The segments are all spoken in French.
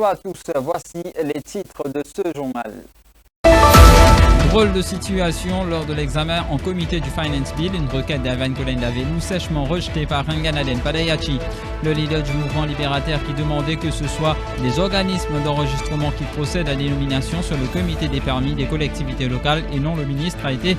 Bonsoir à tous, voici les titres de ce journal. Drôle de situation lors de l'examen en comité du Finance Bill, une requête d'Ivan Kolendavelou sèchement rejetée par Renganaden Padayachi, le leader du mouvement libérateur qui demandait que ce soit les organismes d'enregistrement qui procèdent à des nominations sur le comité des permis des collectivités locales et non le ministre a été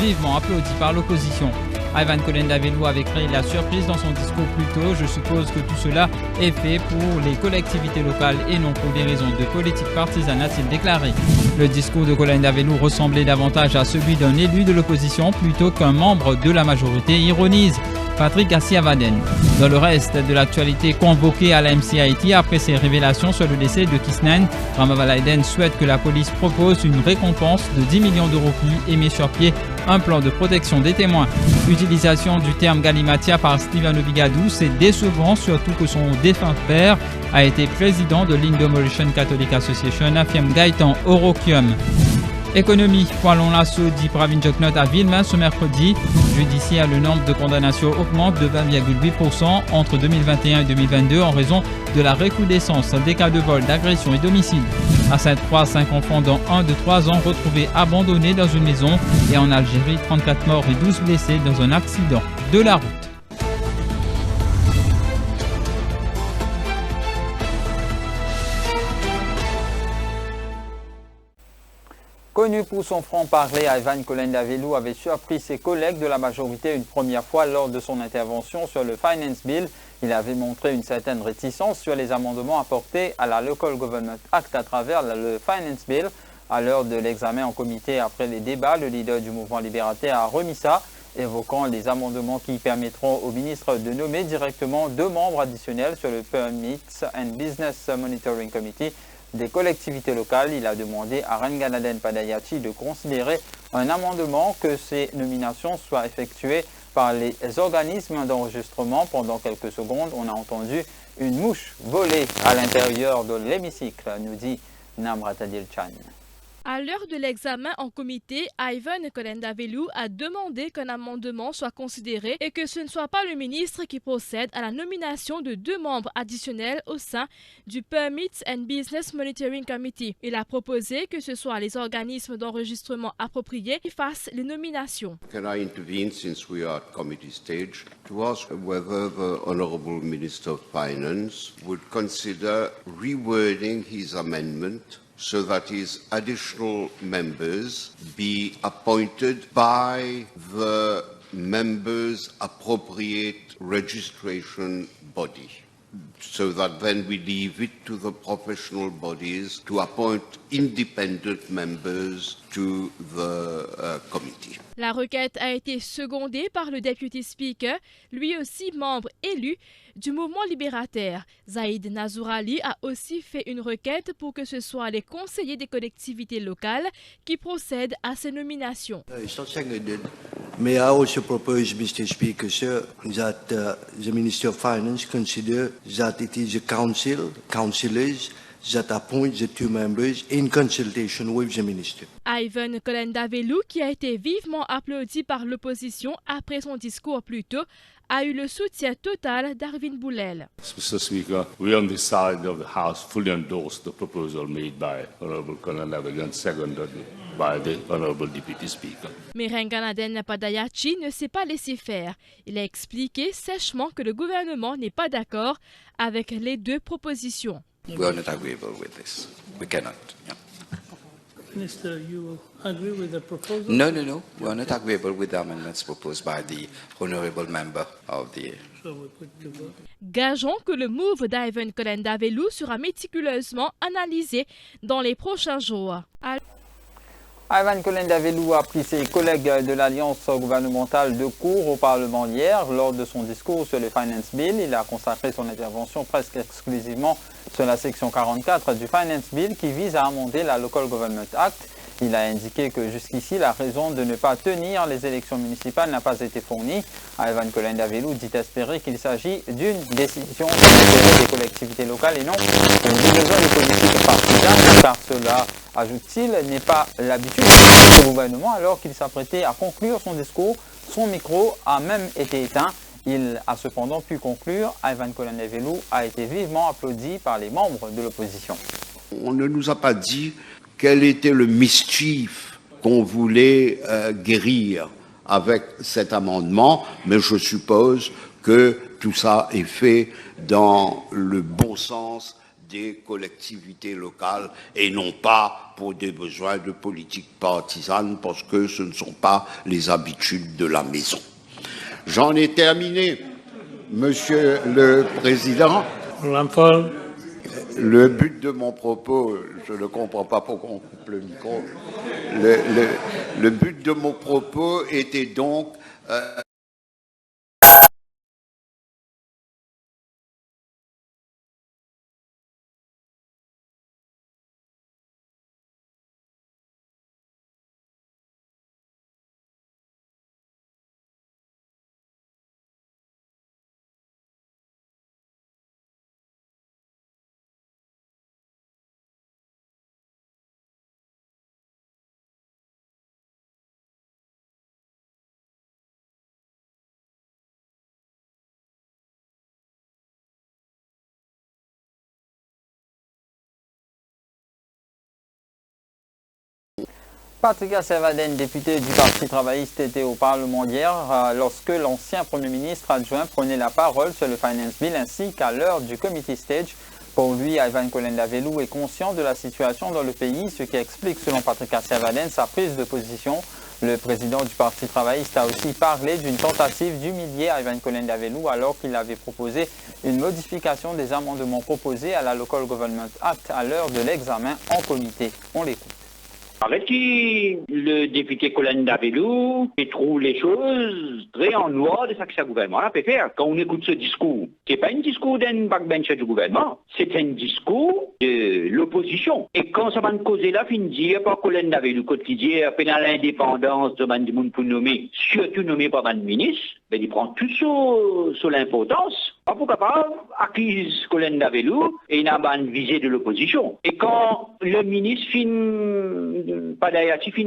vivement applaudi par l'opposition. Ivan Kolendavelou avait créé la surprise dans son discours plus tôt. Je suppose que tout cela est fait pour les collectivités locales et non pour des raisons de politique partisane, a-t-il déclaré. Le discours de Kolendavelou ressemblait davantage à celui d'un élu de l'opposition plutôt qu'un membre de la majorité, ironise Patrick Garcia-Vaden. Dans le reste de l'actualité, convoqué à la MCIT après ses révélations sur le décès de Kisnen, Ramavalaiden souhaite que la police propose une récompense de 10 millions d'euros et met sur pied un plan de protection des témoins. L'utilisation du terme Galimatia par Steven Obigadou, c'est décevant, surtout que son défunt père a été président de l'Indo-Mauritian Catholic Association, affirme Gaëtan Orokium. Économie, poilon l'assaut dit Pravin Joknot à Villemain ce mercredi. Judiciaire, le nombre de condamnations augmente de 20,8% entre 2021 et 2022 en raison de la recrudescence des cas de vol, d'agression et d'homicide. À Sainte-Croix, 5 enfants dont un de 3 ans retrouvés abandonnés dans une maison. Et en Algérie, 34 morts et 12 blessés dans un accident de la route. Connu pour son franc-parler, Ivan Kolendavelou avait surpris ses collègues de la majorité une première fois lors de son intervention sur le Finance Bill. Il avait montré une certaine réticence sur les amendements apportés à la Local Government Act à travers le Finance Bill. À l'heure de l'examen en comité après les débats, le leader du mouvement libérateur a remis ça, évoquant les amendements qui permettront au ministre de nommer directement 2 membres additionnels sur le Permits and Business Monitoring Committee des collectivités locales. Il a demandé à Renganaden Padayachi de considérer un amendement que ces nominations soient effectuées par les organismes d'enregistrement. Pendant quelques secondes, on a entendu une mouche voler à l'intérieur de l'hémicycle, nous dit Namratadil Chan. À l'heure de l'examen en comité, Ivan Kolendavelou a demandé qu'un amendement soit considéré et que ce ne soit pas le ministre qui procède à la nomination de 2 membres additionnels au sein du Permits and Business Monitoring Committee. Il a proposé que ce soit les organismes d'enregistrement appropriés qui fassent les nominations. Can I intervene since we are at committee stage to ask whether the Honourable Minister of Finance would consider rewording his amendment so that his additional members be appointed by the members' appropriate registration body, so that then we leave it to the professional bodies to appoint independent members to the committee. La requête a été secondée par le Deputy Speaker, lui aussi membre élu du mouvement libérateur. Zaïd Nazourali a aussi fait une requête pour que ce soit les conseillers des collectivités locales qui procèdent à ces nominations. May I also propose, Mr. Speaker, sir, that the Minister of Finance consider that it is the councillors that appoint the 2 members in consultation with the minister. Ivan Kolendavelou, qui a été vivement applaudi par l'opposition après son discours plus tôt, a eu le soutien total d'Arvin Boulel. Mr. Speaker, we on this side of the House fully endorse the proposal made by Honourable Kolendavelou and seconded by the Honourable Deputy Speaker. Mais Renganaden Padayachi ne s'est pas laissé faire. Il a expliqué sèchement que le gouvernement n'est pas d'accord avec les 2 propositions. We are not agreeable with this. We cannot. Yeah. Minister, you agree with the proposal? No. We are not agreeable with the amendments proposed by the honourable member of the... So we put to vote. Gageons que le move d'Ivan Kolendavelou sera méticuleusement analysé dans les prochains jours. Ivan Kolendavelou a pris ses collègues de l'Alliance gouvernementale de court au Parlement hier. Lors de son discours sur le Finance Bill, il a consacré son intervention presque exclusivement sur la section 44 du Finance Bill qui vise à amender la Local Government Act. Il a indiqué que jusqu'ici, la raison de ne pas tenir les élections municipales n'a pas été fournie. Ivan Kolendavelou dit espérer qu'il s'agit d'une décision des collectivités locales et non d'une besoin de politique partisane, car cela, ajoute-t-il, n'est pas l'habitude du gouvernement. Alors qu'il s'apprêtait à conclure son discours, son micro a même été éteint Il a cependant pu conclure, Ivan Kolenavelou a été vivement applaudi par les membres de l'opposition. On ne nous a pas dit quel était le mischief qu'on voulait guérir avec cet amendement, mais je suppose que tout ça est fait dans le bon sens des collectivités locales et non pas pour des besoins de politique partisane, parce que ce ne sont pas les habitudes de la maison. J'en ai terminé, Monsieur le Président. Lampol. Le but de mon propos, je ne comprends pas pourquoi on coupe le micro. Le but de mon propos était donc Patricia Servaden, députée du Parti travailliste, était au Parlement hier lorsque l'ancien Premier ministre adjoint prenait la parole sur le Finance Bill ainsi qu'à l'heure du Committee Stage. Pour lui, Ivan Kolenavelou est conscient de la situation dans le pays, ce qui explique, selon Patricia Servaden, sa prise de position. Le président du Parti travailliste a aussi parlé d'une tentative d'humilier Ivan Kolenavelou alors qu'il avait proposé une modification des amendements proposés à la Local Government Act à l'heure de l'examen en comité. On l'écoute. Avec qui le député Kolenavelou trouve les choses très en noir de ce que ce gouvernement a pu faire. Quand on écoute ce discours, ce n'est pas un discours d'un backbencher du gouvernement, c'est un discours de l'opposition. Et quand ça va nous causer là, fin dire par Kolenavelou quotidien, pendant l'indépendance de Bandimoun pour nommer, surtout nommé par le ministre, ben il prend tout sur l'importance. Pour capable acquise Kolenavelou et il a une visée de l'opposition. Et quand le ministre fin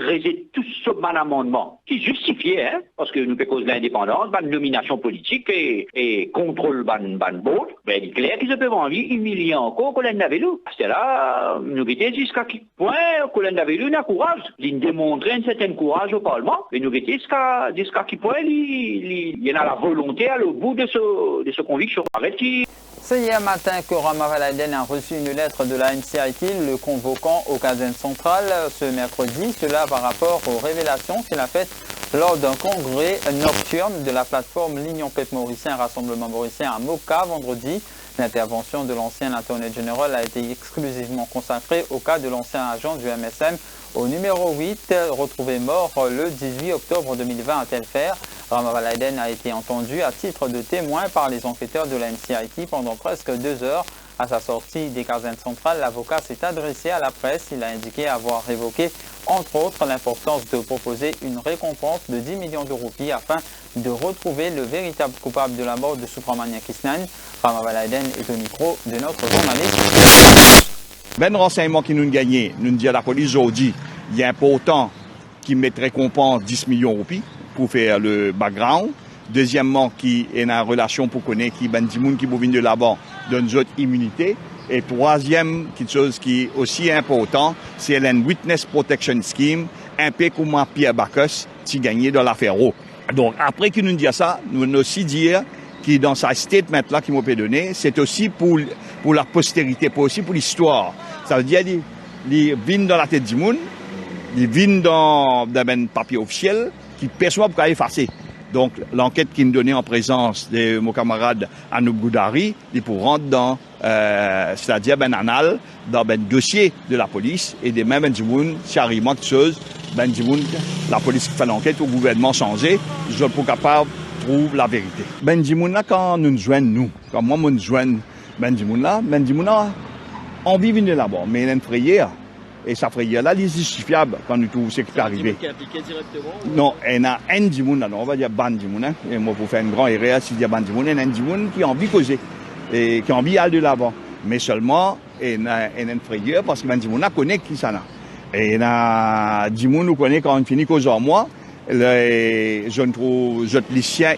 réser tout ce amendement qui justifiait, parce que nous cause l'indépendance, la nomination politique et contrôle ban board, ben il est clair qu'ils peuvent envie humilier encore Kolenavelou. C'est là, nous étions jusqu'à quel point Kolenavelou n'a courage. Il démontrait un certain courage au Parlement, et nous étions jusqu'à quel point il y a la volonté à au bout de ce conviction. C'est hier matin que Rama Valaiden a reçu une lettre de la MCIT le convoquant au caserne centrale ce mercredi. Cela par rapport aux révélations qu'il a faites lors d'un congrès nocturne de la plateforme l'Union Peuple Mauricien Rassemblement Mauricien à Moka vendredi. L'intervention de l'ancien Attorney General a été exclusivement consacrée au cas de l'ancien agent du MSM au numéro 8, retrouvé mort le 18 octobre 2020 à Telfair. Rama Valaiden a été entendu à titre de témoin par les enquêteurs de la MCIT pendant presque 2 heures. À sa sortie des casernes centrales, l'avocat s'est adressé à la presse. Il a indiqué avoir évoqué, entre autres, l'importance de proposer une récompense de 10 millions de roupies afin de retrouver le véritable coupable de la mort de Subramanian Krishnan. Rama Valaiden est au micro de notre journaliste. Ben renseignement qui nous gagnait, nous dit à la police aujourd'hui, il y a un important qui met récompense 10 millions de roupies pour faire le background. Deuxièmement, qui est en relation pour connaître qui ben dimoun qui bovine de là-bas donne une autre immunité. Et troisième, quelque chose qui est aussi important, c'est une Witness Protection Scheme, un peu comme Pierre Bacchus, qui gagnait dans l'affaire O. Donc après qu'il nous dit ça, nous aussi dire qui dans sa statement là qu'il m'a donné, c'est aussi pour la postérité, pour aussi pour l'histoire. Ça veut dire les vignes dans la tête du monde, les vignes dans un papier officiel qui perçoit pour effacer. Donc l'enquête qui nous donnait en présence de mon camarade Anouk Goudari, il pour rentrer dans, c'est-à-dire anal, dans un dossier de la police et des mêmes Benjimoun, si arrive quelque chose, Benjimoun, la police qui fait l'enquête au gouvernement changé, ils sont pour capable trouve la vérité. Benjimoun là, quand nous joignons, nous, quand moi nous joigne Benjimoun là, on vit venir là-bas, mais il y a une frayeur. Et sa frayeur là, elle est justifiable quand nous trouvons ce qui est arrivé. Qui est impliqué directement? Non, il y a un Djimoun, on va dire Bandimoun. Hein. Et moi, pour faire une grande erreur, si je dis Bandimoun, il y a un Djimoun qui a envie de causer et qui a envie d'aller de l'avant. Mais seulement, il y a une frayeur parce que Bandimoun connaît qui ça là. Et il y a Djimoun nous connaît quand on finit cause en moi. les jeunes lycéens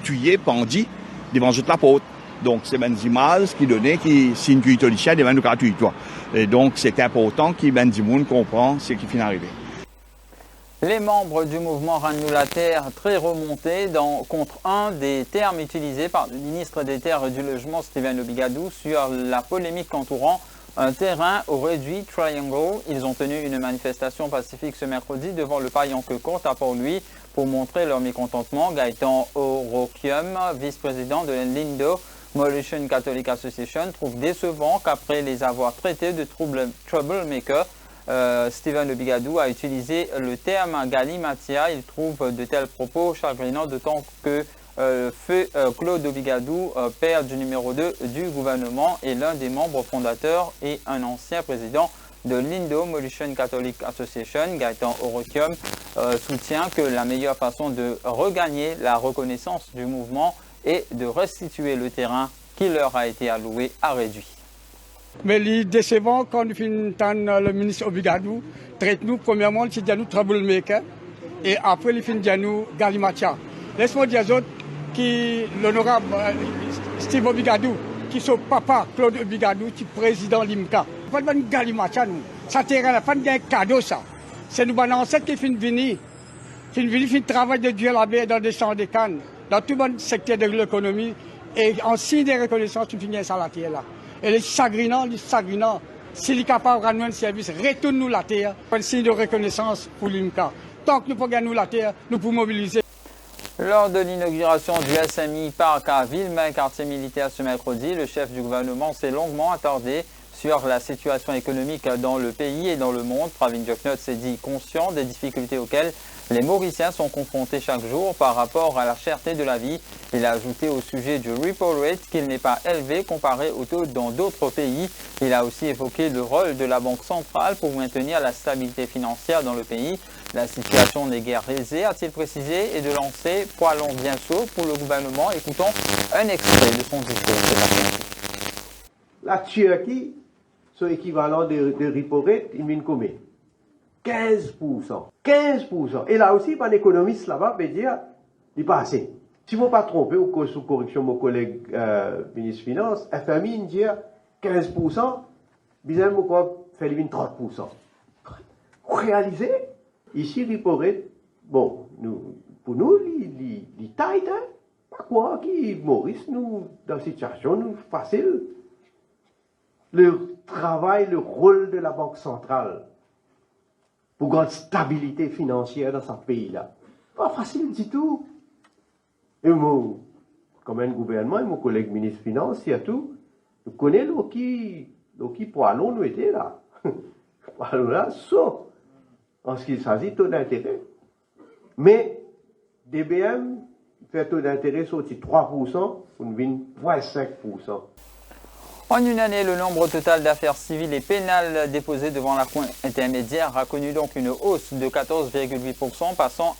tués, pendus, devant la porte. Donc, c'est une image qui donnait qui si une tuite lycéen devant nous gratuit. Et donc, c'est important que ben du monde comprend ce qui finit arrivé. Les membres du mouvement Rends-nous la terre, très remontés contre un des termes utilisés par le ministre des Terres et du Logement, Stephen Obigadou, sur la polémique entourant un terrain au réduit Triangle. Ils ont tenu une manifestation pacifique ce mercredi devant le Payan-que-Court à Port-Louis pour montrer leur mécontentement. Gaëtan Orokium, vice-président de l'Indo Molution Catholic Association, trouve décevant qu'après les avoir traités de troublemaker, Stephen Obigadou a utilisé le terme galimatia. Il trouve de tels propos chagrinants, d'autant que feu Claude Obigadou, père du numéro 2 du gouvernement, est l'un des membres fondateurs et un ancien président de l'Indo Molution Catholic Association. Gaëtan Orokium soutient que la meilleure façon de regagner la reconnaissance du mouvement est de restituer le terrain qui leur a été alloué à réduit. Mais il est décevant quand le ministre Obigadou traite nous, premièrement, il dit nous troublemaker, et après il finit nous galimatia. Laisse-moi dire aux autres que l'honorable Steve Obigadou, qui est son papa Claude Obigadou, qui est président de l'IMCA. Pas de galimatia, nous. Ça terrain, pas de cadeau, ça. C'est nous, ancêtres qui finissent venir. Qui finissent travailler de Dieu là-bas dans des champs de canne, dans tout le secteur de l'économie, et en signe de reconnaissance, tu finis ça la terre là. Et les chagrinants, s'il est capable de rendre un service, retourne-nous la terre, un signe de reconnaissance pour l'IMCA. Tant que nous pouvons gagner la terre, nous pouvons mobiliser. Lors de l'inauguration du SMI Parc à Villemain, quartier militaire ce mercredi, le chef du gouvernement s'est longuement attardé sur la situation économique dans le pays et dans le monde. Pravin Joknot s'est dit conscient des difficultés auxquelles les Mauriciens sont confrontés chaque jour par rapport à la cherté de la vie. Il a ajouté au sujet du repo rate qu'il n'est pas élevé comparé au taux dans d'autres pays. Il a aussi évoqué le rôle de la Banque centrale pour maintenir la stabilité financière dans le pays. La situation n'est guère aisée, a-t-il précisé, et de lancer poilon bien chaud pour le gouvernement. Écoutons un extrait de son discours. La Turquie, son équivalent de repo rate, il vient combien? 15%. 15%. Et là aussi, par l'économiste là-bas, peut dire, il n'est pas assez. Si je ne me pas tromper, ou sous correction mon collègue ministre des Finances, FMI dit 15%, bizarrement, quoi, fait 30%. Réalisé, ici, repo rate, bon, pour nous, il taille, hein? Pas quoi, qui, Maurice, nous, dans cette situation, nous, facile. Le travail, le rôle de la Banque centrale pour grande stabilité financière dans ce pays-là. Pas facile du tout. Et moi, comme un gouvernement, et mon collègue ministre des Finances, surtout, nous connaissons qui poilons nous étaient là. Poilons là, sauf en ce qui s'agit de taux d'intérêt. Mais DBM fait taux d'intérêt sur 3%, on vient 5%. En une année, le nombre total d'affaires civiles et pénales déposées devant la Cour intermédiaire a connu donc une hausse de 14,8%, passant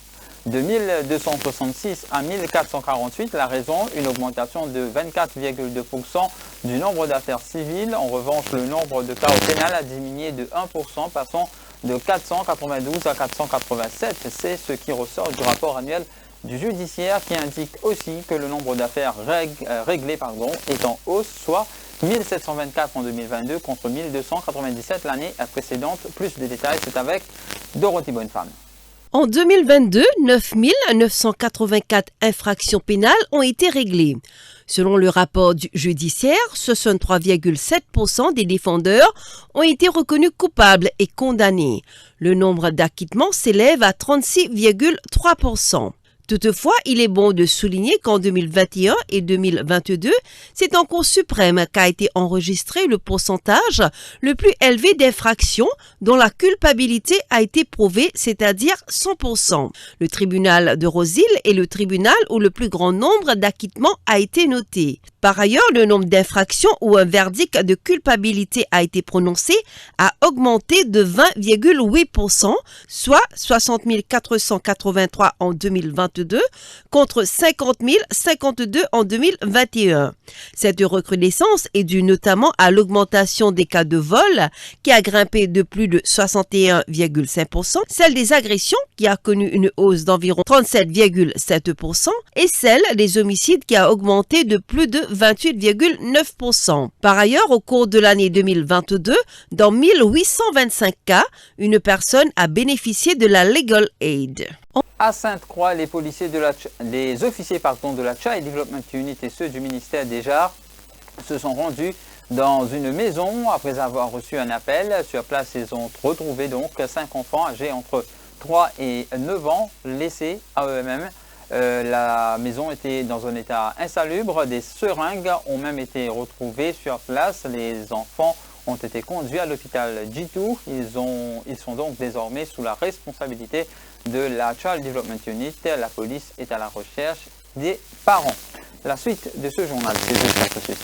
de 1266 à 1448. La raison, une augmentation de 24,2% du nombre d'affaires civiles. En revanche, le nombre de cas au pénal a diminué de 1%, passant de 492 à 487. C'est ce qui ressort du rapport annuel du judiciaire qui indique aussi que le nombre d'affaires réglées est en hausse, soit 1724 en 2022 contre 1297 l'année précédente. Plus de détails, c'est avec Dorothy Bonnefemme. En 2022, 9984 infractions pénales ont été réglées. Selon le rapport du judiciaire, 63,7% des défendeurs ont été reconnus coupables et condamnés. Le nombre d'acquittements s'élève à 36,3%. Toutefois, il est bon de souligner qu'en 2021 et 2022, c'est en Cour suprême qu'a été enregistré le pourcentage le plus élevé d'infractions dont la culpabilité a été prouvée, c'est-à-dire 100%. Le tribunal de Rosil est le tribunal où le plus grand nombre d'acquittements a été noté. Par ailleurs, le nombre d'infractions où un verdict de culpabilité a été prononcé a augmenté de 20,8%, soit 60 483 en 2022 contre 50 052 en 2021. Cette recrudescence est due notamment à l'augmentation des cas de vol qui a grimpé de plus de 61,5%, celle des agressions qui a connu une hausse d'environ 37,7% et celle des homicides qui a augmenté de plus de 28,9%. Par ailleurs, au cours de l'année 2022, dans 1825 cas, une personne a bénéficié de la Legal Aid. À Sainte-Croix, les officiers de la Child Development Unit et ceux du ministère des Arts se sont rendus dans une maison après avoir reçu un appel. Sur place, ils ont retrouvé donc 5 enfants âgés entre 3 et 9 ans laissés à eux-mêmes. La maison était dans un état insalubre. Des seringues ont même été retrouvées sur place. Les enfants ont été conduits à l'hôpital G2. Ils sont donc désormais sous la responsabilité de la Child Development Unit. La police est à la recherche des parents. La suite de ce journal, c'est juste après ceci.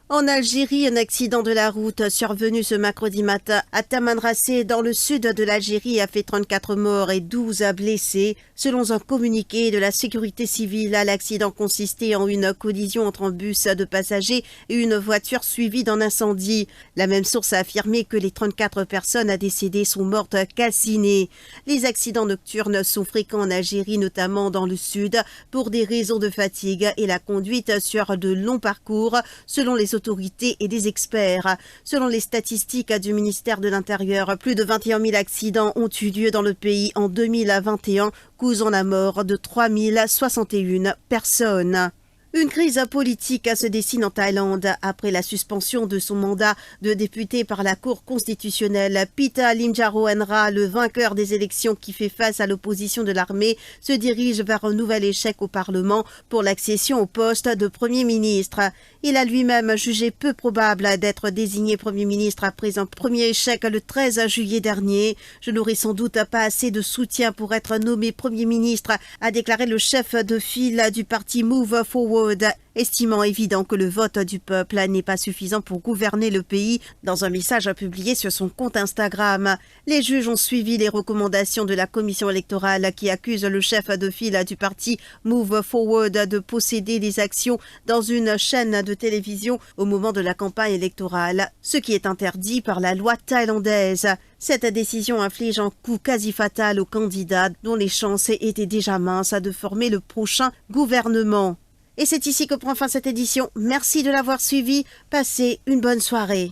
En Algérie, un accident de la route survenu ce mercredi matin à Tamanrasset dans le sud de l'Algérie a fait 34 morts et 12 blessés. Selon un communiqué de la sécurité civile, l'accident consistait en une collision entre un bus de passagers et une voiture suivie d'un incendie. La même source a affirmé que les 34 personnes décédées sont mortes calcinées. Les accidents nocturnes sont fréquents en Algérie, notamment dans le sud, pour des raisons de fatigue et la conduite sur de longs parcours, selon les autorités et des experts. Selon les statistiques du ministère de l'Intérieur, plus de 21 000 accidents ont eu lieu dans le pays en 2021, causant la mort de 3 061 personnes. Une crise politique se dessine en Thaïlande après la suspension de son mandat de député par la Cour constitutionnelle. Pita Limjaroenrat, le vainqueur des élections qui fait face à l'opposition de l'armée, se dirige vers un nouvel échec au Parlement pour l'accession au poste de Premier ministre. Il a lui-même jugé peu probable d'être désigné Premier ministre après un premier échec le 13 juillet dernier. « Je n'aurai sans doute pas assez de soutien pour être nommé Premier ministre », a déclaré le chef de file du parti Move Forward, estimant évident que le vote du peuple n'est pas suffisant pour gouverner le pays. Dans un message publié sur son compte Instagram, les juges ont suivi les recommandations de la commission électorale qui accuse le chef de file du parti Move Forward de posséder des actions dans une chaîne de télévision au moment de la campagne électorale, ce qui est interdit par la loi thaïlandaise. Cette décision inflige un coup quasi fatal aux candidats dont les chances étaient déjà minces de former le prochain gouvernement. Et c'est ici que prend fin cette édition. Merci de l'avoir suivi. Passez une bonne soirée.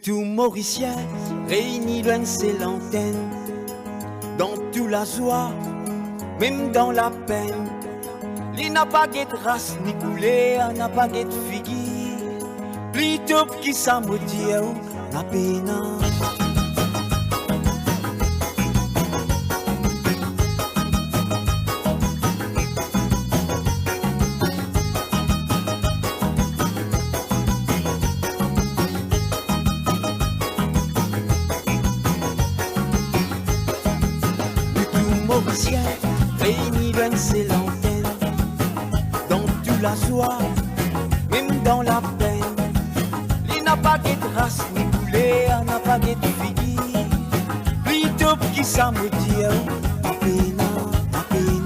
Tout Mauricien réuni loin ses l'antenne, dans tout la joie, même dans la peine. Il n'a pas de race ni couleur, n'a pas de figure. Plutôt qui s'amodie la peine. Réunis loin c'est l'antenne, dans toute la joie, même dans la peine. Il n'a pas de race ni couleur, n'a pas de figure. Plutôt qui ça me dit, la peine, la peine,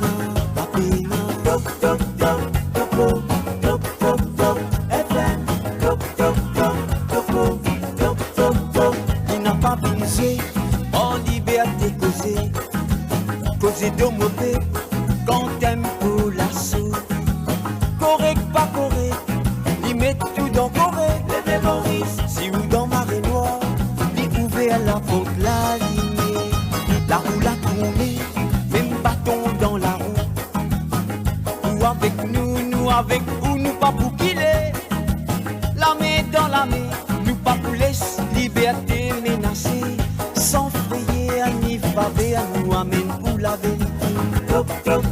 la peine. Top, top, top, topo, top, top, top, FM, top, top, top, topo, top, top, top. Il n'a pas brisé, en liberté causée. Causer de mauvais, quand t'aimes pour l'assaut. Correct, pas correct, il met tout dans correct. Les mémoristes, si ou dans marée noire, il ouvert la porte, la lignée. La roue l'a tourné, même bâton dans la roue. Ou avec nous. pavé, nous amène pour la vérité.